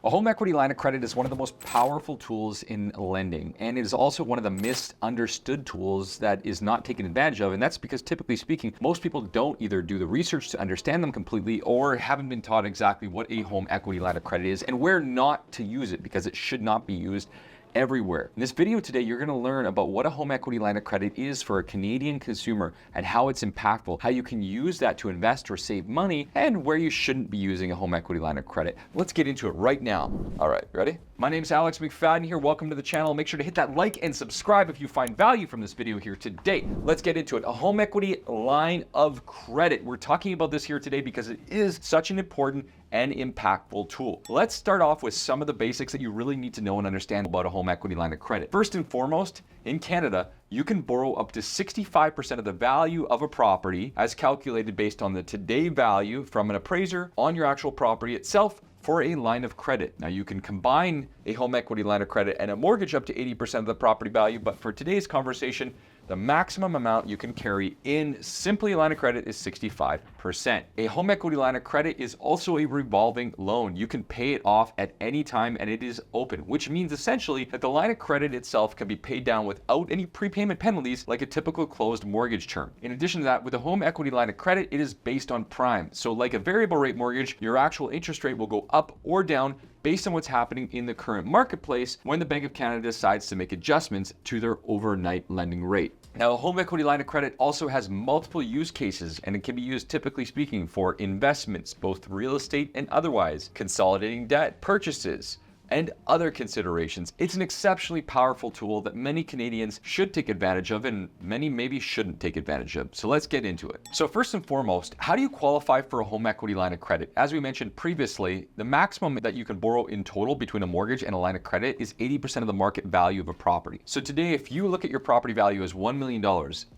A home equity line of credit is one of the most powerful tools in lending, and it is also one of the misunderstood tools that is not taken advantage of, and that's because typically speaking, most people don't either do the research to understand them completely or haven't been taught exactly what a home equity line of credit is and where not to use it because it should not be used everywhere. In this video today, you're going to learn about what a home equity line of credit is for a Canadian consumer and how it's impactful, how you can use that to invest or save money, and where you shouldn't be using a home equity line of credit. Let's get into it right now. All right, ready? My name is Alex McFadyen here. Welcome to the channel. Make sure to hit that like and subscribe if you find value from this video here today. Let's get into it. A home equity line of credit. We're talking about this here today because it is such an important and impactful tool. Let's start off with some of the basics that you really need to know and understand about a home equity line of credit. First and foremost, in Canada, you can borrow up to 65% of the value of a property as calculated based on the today value from an appraiser on your actual property itself for a line of credit. Now you can combine a home equity line of credit and a mortgage up to 80% of the property value, but for today's conversation, the maximum amount you can carry in simply a line of credit is 65%. A home equity line of credit is also a revolving loan. You can pay it off at any time and it is open, which means essentially that the line of credit itself can be paid down without any prepayment penalties like a typical closed mortgage term. In addition to that, with a home equity line of credit, it is based on prime. So like a variable rate mortgage, your actual interest rate will go up or down based on what's happening in the current marketplace when the Bank of Canada decides to make adjustments to their overnight lending rate. Now, a home equity line of credit also has multiple use cases, and it can be used, typically speaking, for investments, both real estate and otherwise, consolidating debt, purchases, and other considerations. It's an exceptionally powerful tool that many Canadians should take advantage of and many maybe shouldn't take advantage of. So let's get into it. So first and foremost, how do you qualify for a home equity line of credit? As we mentioned previously, the maximum that you can borrow in total between a mortgage and a line of credit is 80% of the market value of a property. So today, if you look at your property value as $1 million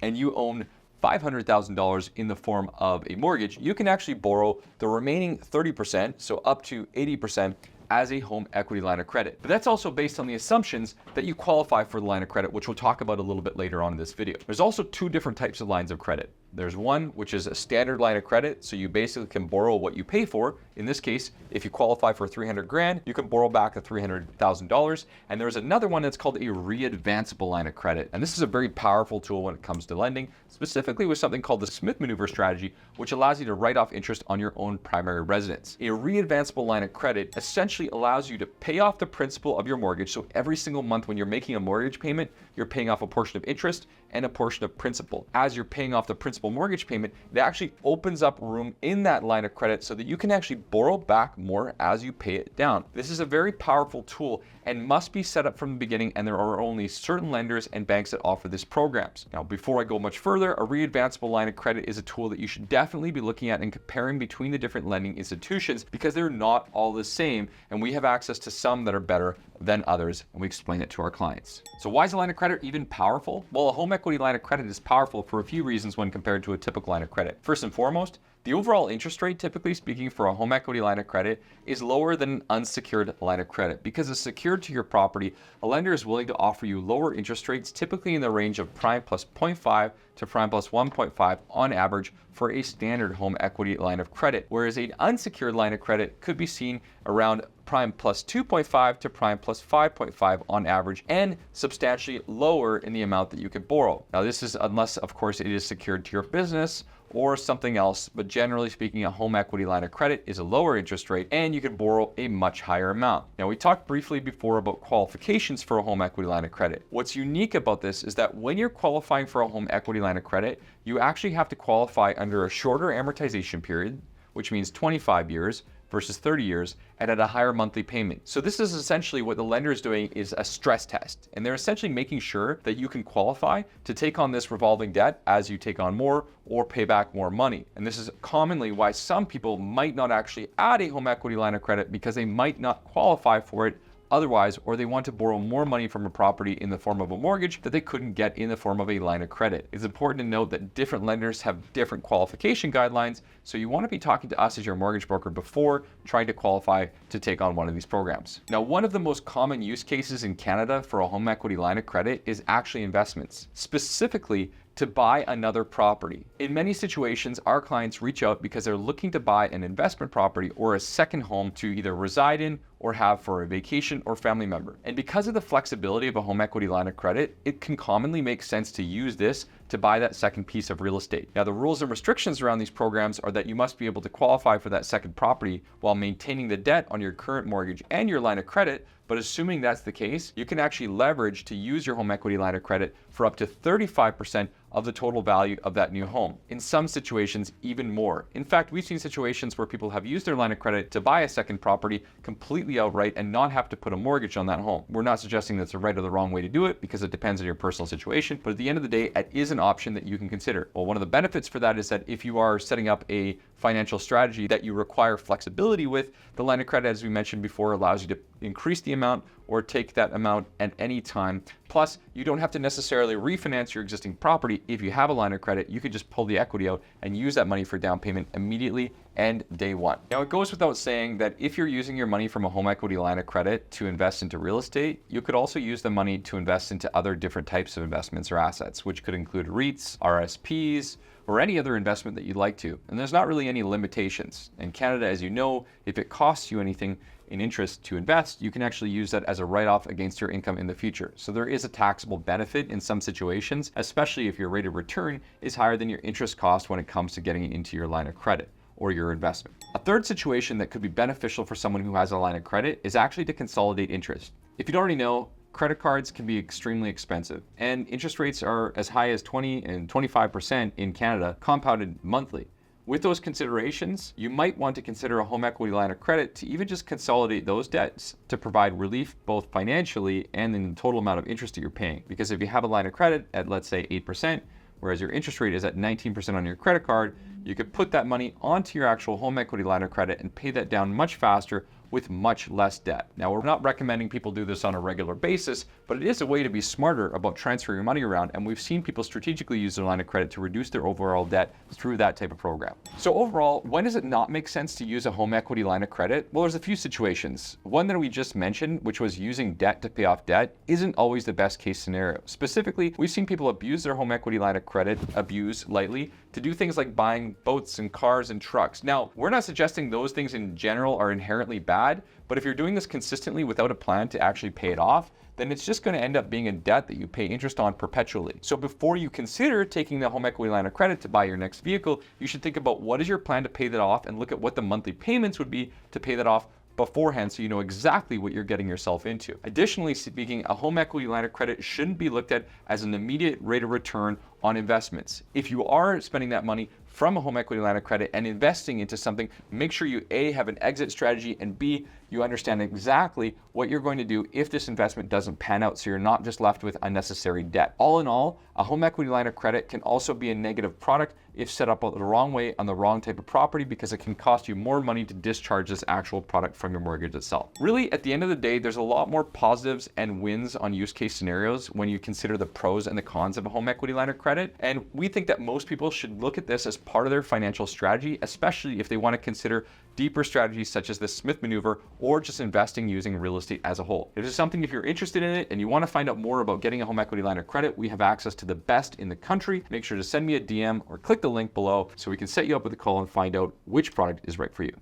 and you own $500,000 in the form of a mortgage, you can actually borrow the remaining 30%, so up to 80%, as a home equity line of credit. But that's also based on the assumptions that you qualify for the line of credit, which we'll talk about a little bit later on in this video. There's also two different types of lines of credit. There's one which is a standard line of credit, so you basically can borrow what you pay for. In this case, if you qualify for 300 grand, you can borrow back the $300,000. And there's another one that's called a Readvanceable Line of Credit. And this is a very powerful tool when it comes to lending, specifically with something called the Smith maneuver strategy, which allows you to write off interest on your own primary residence. A Readvanceable Line of Credit essentially allows you to pay off the principal of your mortgage. So every single month when you're making a mortgage payment, you're paying off a portion of interest and a portion of principal. As you're paying off the principal mortgage payment, it actually opens up room in that line of credit so that you can actually borrow back more as you pay it down. This is a very powerful tool and must be set up from the beginning, and there are only certain lenders and banks that offer these programs. Now, before I go much further, a Readvanceable Line of Credit is a tool that you should definitely be looking at and comparing between the different lending institutions because they're not all the same, and we have access to some that are better than others, and we explain it to our clients. So why is a line of credit even powerful? Well, a home equity line of credit is powerful for a few reasons when compared to a typical line of credit. First and foremost, the overall interest rate, typically speaking, for a home equity line of credit is lower than an unsecured line of credit. Because it's secured to your property, a lender is willing to offer you lower interest rates, typically in the range of prime plus 0.5 to prime plus 1.5 on average for a standard home equity line of credit, whereas an unsecured line of credit could be seen around prime plus 2.5 to prime plus 5.5 on average, and substantially lower in the amount that you could borrow. Now this is unless, of course, it is secured to your business or something else, but generally speaking, a home equity line of credit is a lower interest rate and you can borrow a much higher amount. Now, we talked briefly before about qualifications for a home equity line of credit. What's unique about this is that when you're qualifying for a home equity line of credit, you actually have to qualify under a shorter amortization period, which means 25 years versus 30 years, and at a higher monthly payment. So this is essentially what the lender is doing is a stress test, and they're essentially making sure that you can qualify to take on this revolving debt as you take on more or pay back more money. And this is commonly why some people might not actually add a home equity line of credit because they might not qualify for it otherwise, or they want to borrow more money from a property in the form of a mortgage that they couldn't get in the form of a line of credit. It's important to note that different lenders have different qualification guidelines, so you want to be talking to us as your mortgage broker before trying to qualify to take on one of these programs. Now, one of the most common use cases in Canada for a home equity line of credit is actually investments, specifically to buy another property. In many situations, our clients reach out because they're looking to buy an investment property or a second home to either reside in or have for a vacation or family member. And because of the flexibility of a home equity line of credit, it can commonly make sense to use this to buy that second piece of real estate. Now, the rules and restrictions around these programs are that you must be able to qualify for that second property while maintaining the debt on your current mortgage and your line of credit. But assuming that's the case, you can actually leverage to use your home equity line of credit for up to 35% of the total value of that new home. In some situations, even more. In fact, we've seen situations where people have used their line of credit to buy a second property completely outright and not have to put a mortgage on that home. We're not suggesting that's the right or the wrong way to do it because it depends on your personal situation, but at the end of the day, it is an option that you can consider. Well, one of the benefits for that is that if you are setting up a financial strategy that you require flexibility with, the line of credit, as we mentioned before, allows you to increase the amount or take that amount at any time. Plus, you don't have to necessarily refinance your existing property. If you have a line of credit, you could just pull the equity out and use that money for down payment immediately and day one. Now, it goes without saying that if you're using your money from a home equity line of credit to invest into real estate, you could also use the money to invest into other different types of investments or assets, which could include REITs, RSPs, or any other investment that you'd like to. And there's not really any limitations. In Canada, as you know, if it costs you anything in interest to invest, you can actually use that as a write-off against your income in the future. So there is a taxable benefit in some situations, especially if your rate of return is higher than your interest cost when it comes to getting it into your line of credit or your investment. A third situation that could be beneficial for someone who has a line of credit is actually to consolidate interest. If you don't already know, credit cards can be extremely expensive, and interest rates are as high as 20 and 25% in Canada, compounded monthly. With those considerations, you might want to consider a home equity line of credit to even just consolidate those debts to provide relief both financially and in the total amount of interest that you're paying. Because if you have a line of credit at, let's say, 8%, whereas your interest rate is at 19% on your credit card, you could put that money onto your actual home equity line of credit and pay that down much faster with much less debt. Now, we're not recommending people do this on a regular basis, but it is a way to be smarter about transferring your money around, and we've seen people strategically use their line of credit to reduce their overall debt through that type of program. So overall, when does it not make sense to use a home equity line of credit? Well, there's a few situations. One that we just mentioned, which was using debt to pay off debt, isn't always the best case scenario. Specifically, we've seen people abuse their home equity line of credit, abuse lightly, to do things like buying boats and cars and trucks. Now, we're not suggesting those things in general are inherently bad, but if you're doing this consistently without a plan to actually pay it off, then it's just going to end up being a debt that you pay interest on perpetually. So before you consider taking the home equity line of credit to buy your next vehicle, you should think about what is your plan to pay that off and look at what the monthly payments would be to pay that off beforehand, so you know exactly what you're getting yourself into. Additionally speaking, a home equity line of credit shouldn't be looked at as an immediate rate of return on investments. If you are spending that money from a home equity line of credit and investing into something, make sure you A, have an exit strategy, and B, you understand exactly what you're going to do if this investment doesn't pan out, so you're not just left with unnecessary debt. All in all, a home equity line of credit can also be a negative product if set up the wrong way on the wrong type of property, because it can cost you more money to discharge this actual product from your mortgage itself. Really, at the end of the day, there's a lot more positives and wins on use case scenarios when you consider the pros and the cons of a home equity line of credit. And we think that most people should look at this as part of their financial strategy, especially if they want to consider deeper strategies such as the Smith maneuver or just investing using real estate as a whole. If this is something, if you're interested in it and you want to find out more about getting a home equity line of credit, we have access to the best in the country. Make sure to send me a DM or click the link below so we can set you up with a call and find out which product is right for you.